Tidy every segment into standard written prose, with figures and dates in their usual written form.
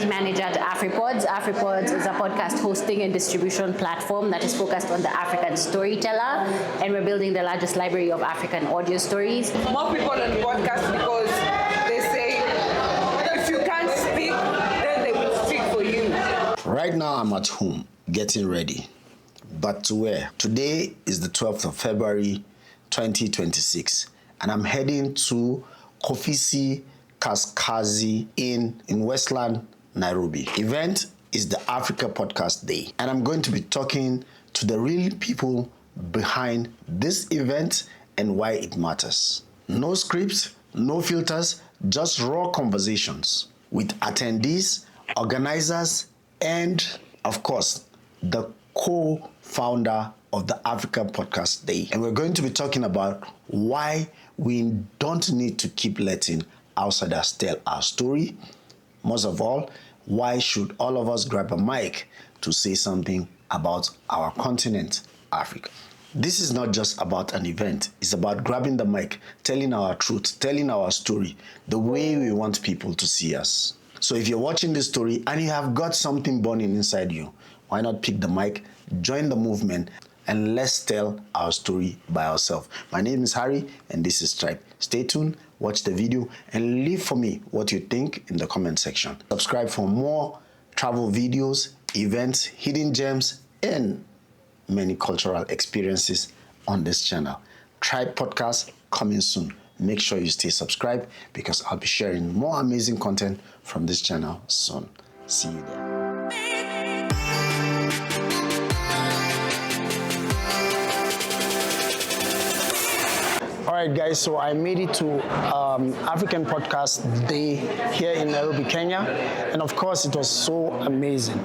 manager at AfriPods. AfriPods is a podcast hosting and distribution platform that is focused on the African storyteller, and we're building the largest library of African audio stories. More people on podcasts because they say if you can't speak, then they will speak for you. Right now I'm at home getting ready. But to where? Today is the 12th of February 2026, and I'm heading to Kofisi Kaskazi in Westland, Nairobi. Event is the Africa Podcast Day, and I'm going to be talking to the real people behind this event and why it matters. No scripts, no filters, just raw conversations with attendees, organizers, and of course, the co-founder of the Africa Podcast Day. And we're going to be talking about why we don't need to keep letting outsiders tell our story. Most of all, why should all of us grab a mic to say something about our continent, Africa? This is not just about an event. It's about grabbing the mic, telling our truth, telling our story, the way we want people to see us. So if you're watching this story and you have got something burning inside you, why not pick the mic, join the movement, and let's tell our story by ourselves. My name is Harry, and this is THrybE. Stay tuned, watch the video, and leave for me what you think in the comment section. Subscribe for more travel videos, events, hidden gems, and many cultural experiences on this channel. THrybE podcast coming soon. Make sure you stay subscribed because I'll be sharing more amazing content from this channel soon. See you there. Alright guys, so I made it to African Podcast Day here in Nairobi, Kenya, and of course it was so amazing.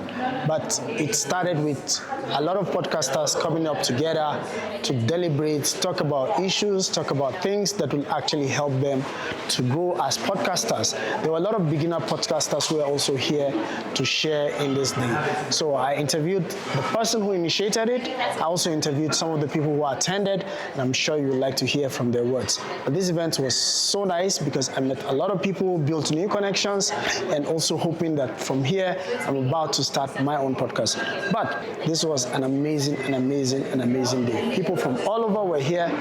But it started with a lot of podcasters coming up together to deliberate, talk about issues, talk about things that will actually help them to grow as podcasters. There were a lot of beginner podcasters who were also here to share in this day. So I interviewed the person who initiated it. I also interviewed some of the people who attended, and I'm sure you would like to hear from their words. But this event was so nice because I met a lot of people, built new connections, and also hoping that from here I'm about to start my own podcast. But this was an amazing day. People from all over were here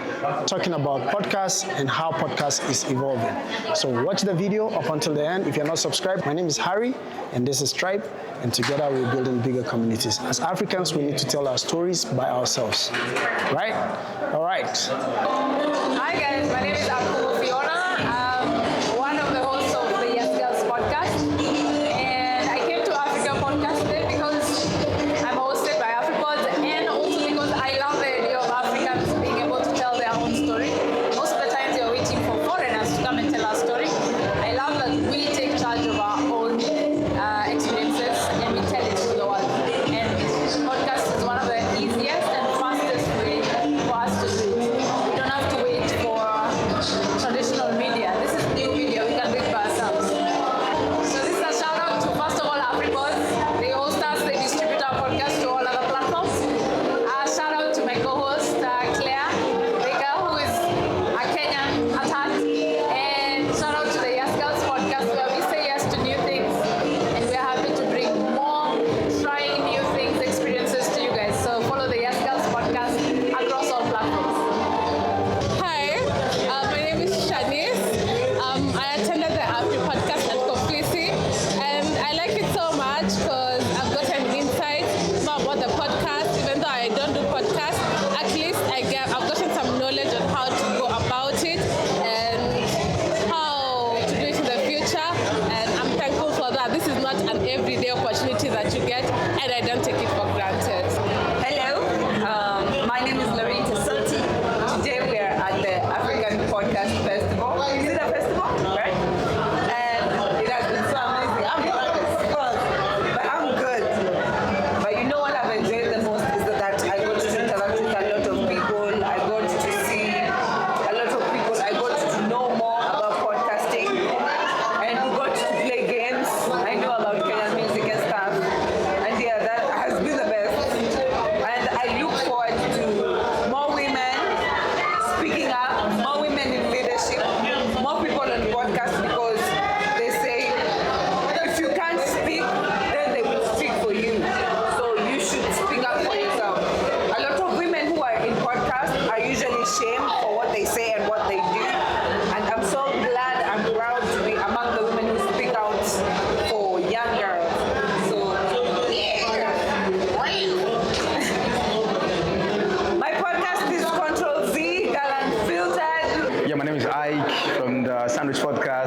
talking about podcasts and how podcast is evolving. So watch the video up until the end. If you're not subscribed, my name is Harry, and this is THrybE, and together we're building bigger communities. As Africans, we need to tell our stories by ourselves, right? All right. Hi guys, my name is Fiona. I'm one of the hosts of the Yes Girls podcast, and I came to Africa Podcast Day because I'm hosted by AfriPods, and also because I love the idea of Africans being able to tell their own story. Most of the times you're waiting for foreigners to come and tell our story. I love that we take charge of our own experiences and we tell it to the world. And podcast is one of the easiest and fastest ways for us to do it. We don't have to wait for traditional media. This is new media. We can do it by ourselves. So this is a shout out to, first of all, AfriPods. They host us, they distribute our podcast to all other platforms. Shout out to my co-host, Claire Baker, who is a Kenyan at heart. And shout out to the Yes Girls podcast, where we say yes to new things. And we're happy to bring more trying new things, experiences to you guys. So follow the Yes Girls podcast across all platforms. Hi, my name is Shanice. I attended the AfriPodcast at Kofisi, and I like it so much because I've gotten insight about the podcast. Even though I don't do podcasts, at least I've gotten some knowledge on how to go about it and how to do it in the future. And I'm thankful for that. This is not an everyday opportunity that you get, and I don't take it for granted. Hello, my name is Loretta Santi. Today we are at the African Podcast Festival. Is it a festival? Right? And it has been so amazing. I'm nervous, but I'm good. But you know what I've enjoyed the most is that I got to interact with a lot of people. I got to see a lot of people. I got to know more about podcasting. And we got to play games. I know about Kenyan music and stuff. And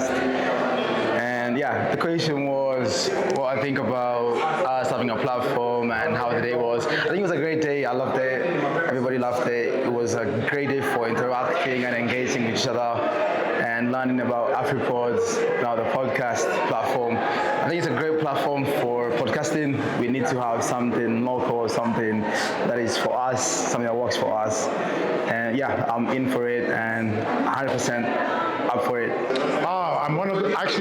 podcast. And yeah, the question was what I think about us having a platform and how the day was. I think it was a great day. I loved it. Everybody loved it. It was a great day for interacting and engaging with each other and learning about AfriPods, now the podcast platform. I think it's a great platform for podcasting. We need to have something local, something that is for us, something that works for us. And yeah, I'm in for it and 100% up for it.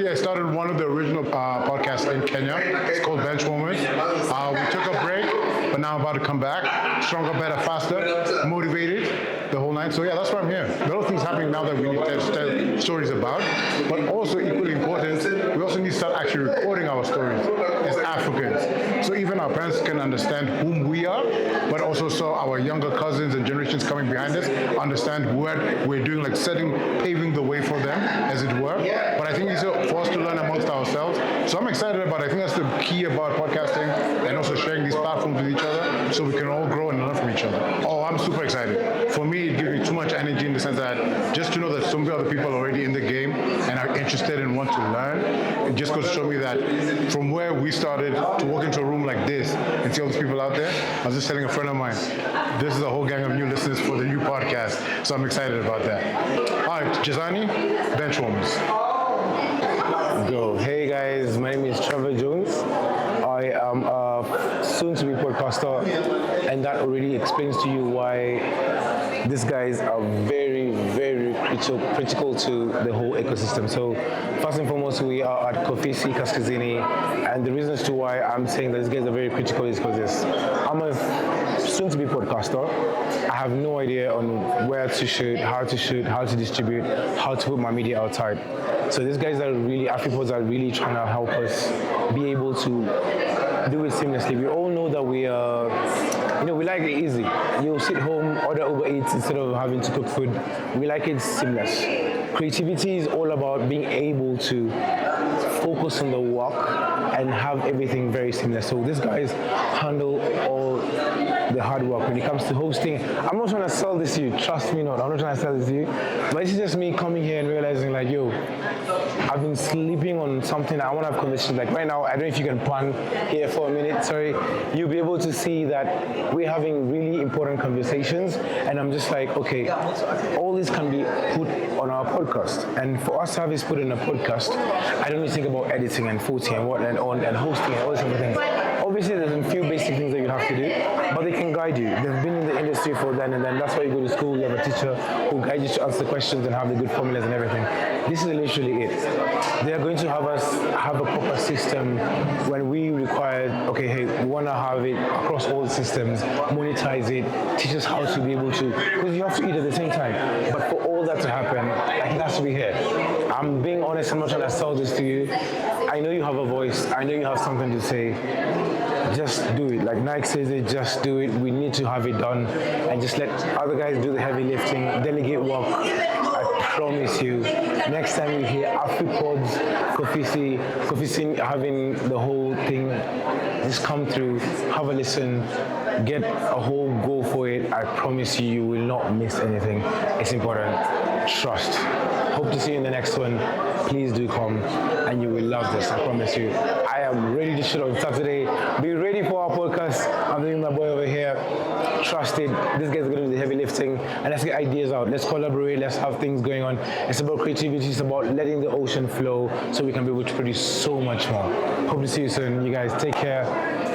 I started one of the original podcasts in Kenya. It's called Benchwarmers. We took a break, but now I'm about to come back. Stronger, better, faster, motivated, the whole night. So yeah, that's why I'm here. There are things happening now that we need to tell stories about, but also equally important, we also need to start actually recording our stories as Africans. So even our parents can understand whom we are, but also so our younger cousins and generations coming behind us understand what we're doing, like paving the way for them, as it were. But I think it's for us to learn amongst ourselves. So I'm excited about it. I think that's the key about podcasting and also sharing these platforms with each other so we can all grow and learn from each other. Oh, I'm super excited. For me, it gives me too much energy in the sense that just to know that so many other people are already in the game and are interested and want to learn, it just goes to show me that from where we started to walk into a room like this and see all these people out there, I was just telling a friend of mine, this is a whole gang of new listeners for the new podcast. So I'm excited about that. All right, Jazani, Benchwarmers. Go. Hey guys, my name is Trevor Jones. I am a soon-to-be podcaster, and that already explains to you why these guys are very, very critical to the whole ecosystem. So first and foremost, we are at Kofisi Kaskazi, and the reason as to why I'm saying that these guys are very critical is because I'm a soon-to-be podcaster. I have no idea on where to shoot, how to distribute, how to put my media outside. So these guys are really, AfriPods are really trying to help us be able to do it seamlessly. We all know that we like it easy. You sit home, order Uber Eats instead of having to cook food. We like it seamless. Creativity is all about being able to focus on the work and have everything very seamless. So these guys handle all the hard work when it comes to hosting. I'm not trying to sell this to you, trust me not. I'm not trying to sell this to you. But it's just me coming here and realizing like, yo, I've been sleeping on something. I want to have conversations. Like right now, I don't know if you can pan here for a minute. Sorry, you'll be able to see that we're having really important conversations. And I'm just like, okay, all this can be put on our podcast. And for us to have this put in a podcast, I don't need to think about editing and photing and whatnot and hosting and all these other things. Obviously, there's a few basic things that you have to do, but they can guide you. They've been in the industry for then and then. That's why you go to school. You have a teacher who guides you to answer questions and have the good formulas and everything. This is literally it. They are going to have us have a proper system when we require, okay, hey, we want to have it across all the systems, monetize it, teach us how to be able to, because you have to eat at the same time. But for all that to happen, like, it has to be here. I'm being honest, I'm not trying to sell this to you. I know you have a voice. I know you have something to say. Just do it. Like Nike says it, just do it. We need to have it done and just let other guys do the heavy lifting, delegate work. I promise you, next time you hear AfriPods, Kofisi having the whole thing, just come through, have a listen, get a whole go for it. I promise you, you will not miss anything. It's important. Trust. Hope to see you in the next one. Please do come and you will love this, I promise you. I am ready to shoot on Saturday. Be ready for our podcast. I'm doing my boy over here. Trust it. This guy's going to do the heavy lifting and let's get ideas out. Let's collaborate. Let's have things going on. It's about creativity. It's about letting the ocean flow so we can be able to produce so much more. Hope to see you soon. You guys take care.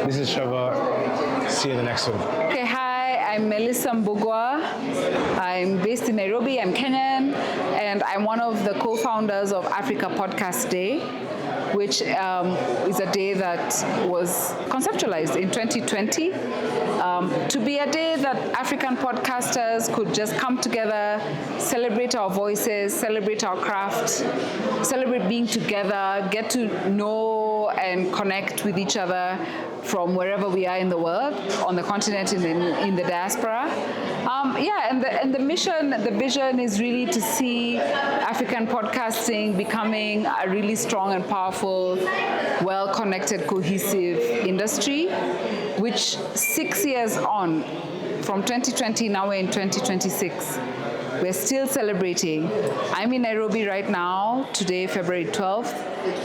This is Trevor. See you in the next one. Okay, hi, I'm Melissa Mbugua. I'm based in Nairobi, I'm Kenyan, and I'm one of the co-founders of Africa Podcast Day, which is a day that was conceptualized in 2020 to be a day that African podcasters could just come together, celebrate our voices, celebrate our craft, celebrate being together, get to know and connect with each other from wherever we are in the world, on the continent, in the diaspora. And the mission, the vision is really to see African podcasting becoming a really strong and powerful, well-connected, cohesive industry, which 6 years on, from 2020, now we're in 2026, we're still celebrating. I'm in Nairobi right now, today, February 12th.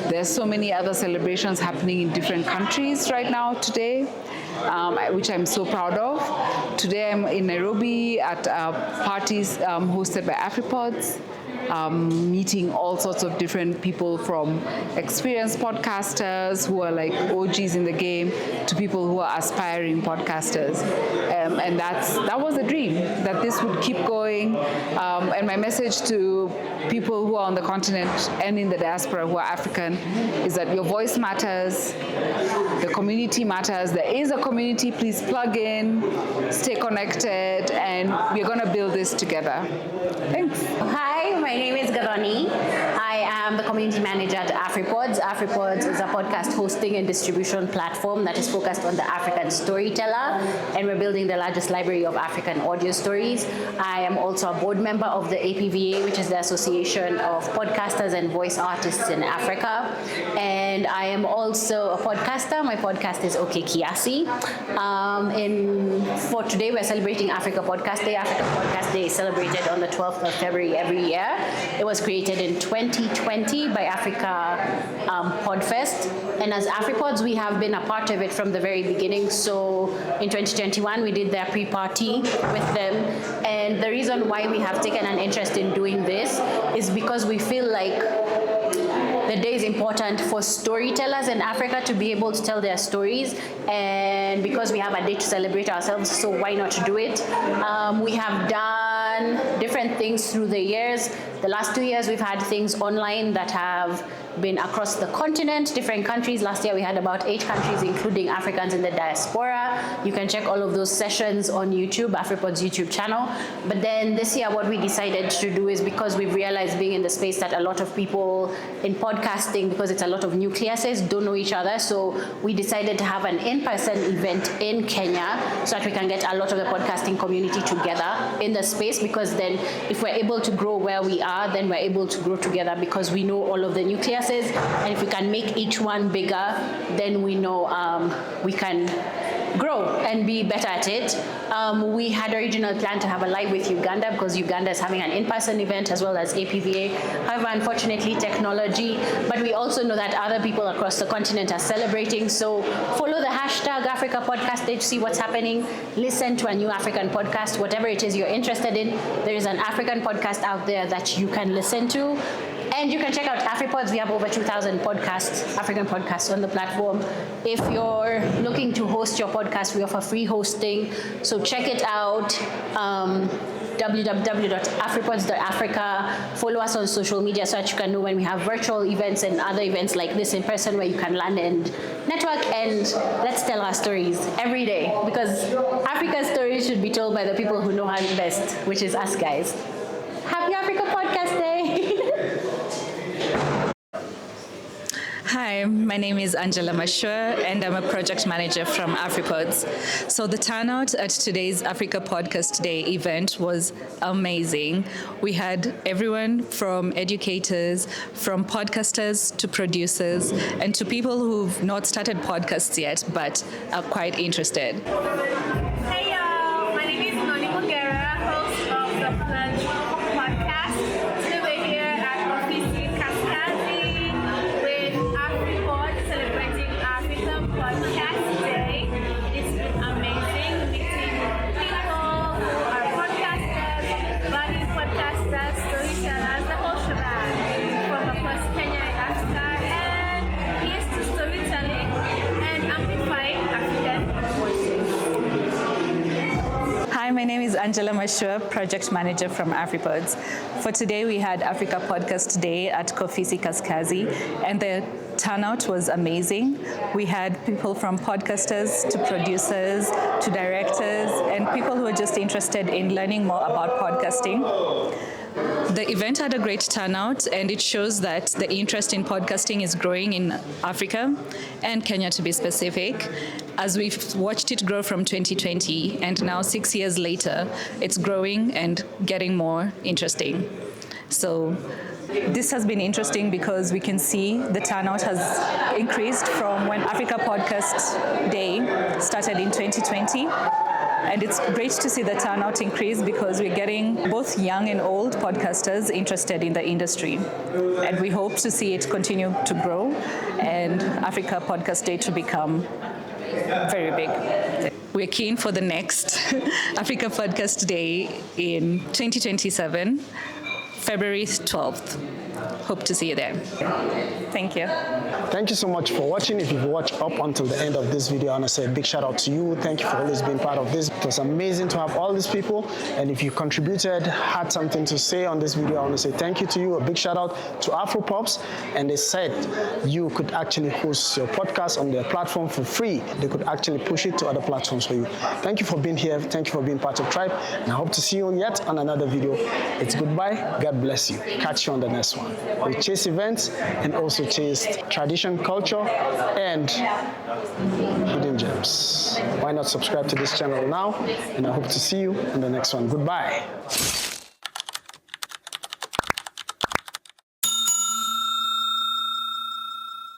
There's so many other celebrations happening in different countries right now today, which I'm so proud of. Today I'm in Nairobi at parties hosted by AfriPods. Meeting all sorts of different people, from experienced podcasters who are like OGs in the game to people who are aspiring podcasters. And that was a dream, that this would keep going. And my message to people who are on the continent and in the diaspora who are African is that your voice matters, the community matters. There is a community, please plug in, stay connected, and we're going to build this together. Thanks. Hi, my name is Garani. I am the community manager at AfriPods. AfriPods is a podcast hosting and distribution platform that is focused on the African storyteller, and we're building the largest library of African audio stories. I am also a board member of the APVA, which is the Association of Podcasters and Voice Artists in Africa. And I am also a podcaster. My podcast is OK Kiasi. For today, we're celebrating Africa Podcast Day. Africa Podcast Day is celebrated on the 12th of February every year. It was created in 2020 by Africa Podfest. And as AfriPods, we have been a part of it from the very beginning. So in 2021, we did their pre-party with them. And the reason why we have taken an interest in doing this is because we feel like the day is important for storytellers in Africa to be able to tell their stories, and because we have a day to celebrate ourselves, so why not do it? We have done different things through the years. The last 2 years we've had things online that have been across the continent, different countries. Last year we had about 8 countries, including Africans in the diaspora. You can check all of those sessions on YouTube, AfriPod's YouTube channel. But then this year what we decided to do is, because we've realized being in the space that a lot of people in podcasting, because it's a lot of nucleuses, don't know each other. So we decided to have an in-person event in Kenya so that we can get a lot of the podcasting community together in the space, because then if we're able to grow where we are, then we're able to grow together, because we know all of the nucleuses, and if we can make each one bigger, then we know we can grow and be better at it. We had original plan to have a live with Uganda, because Uganda is having an in-person event as well as APVA. However, unfortunately, technology, but we also know that other people across the continent are celebrating. So follow the hashtag Africa Podcast Day to see what's happening. Listen to a new African podcast, whatever it is you're interested in. There is an African podcast out there that you can listen to. And you can check out AfriPods. We have over 2,000 podcasts, African podcasts on the platform. If you're looking to host your podcast, we offer free hosting. So check it out, www.afripods.africa. Follow us on social media so that you can know when we have virtual events and other events like this in person, where you can land and network, and let's tell our stories every day, because Africa's stories should be told by the people who know how it best, which is us guys. Happy Africa Podcast Day! Hi, my name is Angela Mashua, and I'm a project manager from AfriPods. So the turnout at today's Africa Podcast Day event was amazing. We had everyone from educators, from podcasters to producers, and to people who've not started podcasts yet but are quite interested. Hey y'all, my name is Melissa Mbugua, host of the podcast. Today we're here at Kofisi Kaskazi with AfriPods celebrating Africa Podcast Day. It's been amazing meeting people who are podcasters, budding podcasters, storytellers, the whole shebang from across Kenya and Africa. And here's to storytelling and amplifying African voices. Hi, my name is Angela Mashua, project manager from AfriPods. For today, we had Africa Podcast Day at Kofisi Kaskazi, and the turnout was amazing. We had people from podcasters to producers to directors and people who are just interested in learning more about podcasting. The event had a great turnout, and it shows that the interest in podcasting is growing in Africa and Kenya, to be specific, as we've watched it grow from 2020, and now 6 years later, it's growing and getting more interesting. So this has been interesting because we can see the turnout has increased from when Africa Podcast Day started in 2020. And it's great to see the turnout increase because we're getting both young and old podcasters interested in the industry. And we hope to see it continue to grow and Africa Podcast Day to become very big. We're keen for the next Africa Podcast Day in 2027, February 12th. Hope to see you there. Thank you. Thank you so much for watching. If you've watched up until the end of this video, I want to say a big shout out to you. Thank you for always being part of this. It was amazing to have all these people. And if you contributed, had something to say on this video, I want to say thank you to you. A big shout out to AfriPods. And they said you could actually host your podcast on their platform for free. They could actually push it to other platforms for you. Thank you for being here. Thank you for being part of THrybE. And I hope to see you yet on another video. It's goodbye. God bless you. Catch you on the next one. We chase events and also chase tradition, culture, and hidden gems. Why not subscribe to this channel now? And I hope to see you in the next one. Goodbye.